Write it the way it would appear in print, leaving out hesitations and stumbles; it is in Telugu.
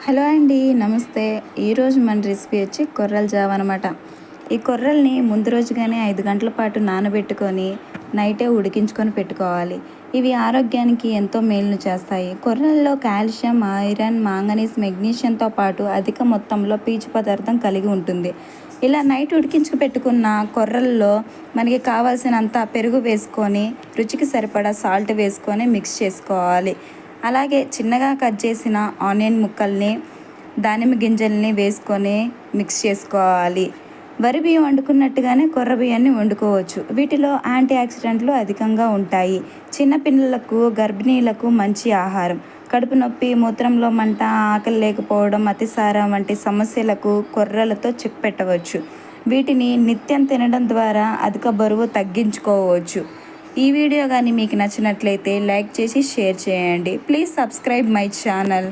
హలో అండి, నమస్తే. ఈరోజు మన రెసిపీ వచ్చి కొర్రల జావ అనమాట. ఈ కొర్రల్ని ముందు రోజుగానే 5 గంటల పాటు నానబెట్టుకొని నైటే ఉడికించుకొని పెట్టుకోవాలి. ఇవి ఆరోగ్యానికి ఎంతో మేలును చేస్తాయి. కొర్రల్లో కాల్షియం, ఐరన్, మాంగనీస్, మెగ్నీషియంతో పాటు అధిక మొత్తంలో పీచు పదార్థం కలిగి ఉంటుంది. ఇలా నైట్ ఉడికించుకు పెట్టుకున్న కొర్రల్లో మనకి కావాల్సినంత పెరుగు వేసుకొని రుచికి సరిపడా సాల్ట్ వేసుకొని మిక్స్ చేసుకోవాలి. అలాగే చిన్నగా కట్ చేసిన ఆనియన్ ముక్కల్ని, దానిమ్మ గింజల్ని వేసుకొని మిక్స్ చేసుకోవాలి. వరి బియ్యం వండుకున్నట్టుగానే కొర్ర బియ్యాన్ని వండుకోవచ్చు. వీటిలో యాంటీ ఆక్సిడెంట్లు అధికంగా ఉంటాయి. చిన్నపిల్లలకు, గర్భిణీలకు మంచి ఆహారం. కడుపు నొప్పి, మూత్రంలో మంట, ఆకలి లేకపోవడం, అతిసారం వంటి సమస్యలకు కొర్రలతో చెక్ పెట్టవచ్చు. వీటిని నిత్యం తినడం ద్వారా అధిక బరువు తగ్గించుకోవచ్చు. ఈ వీడియో కానీ మీకు నచ్చినట్లయితే లైక్ చేసి షేర్ చేయండి. Please subscribe my channel.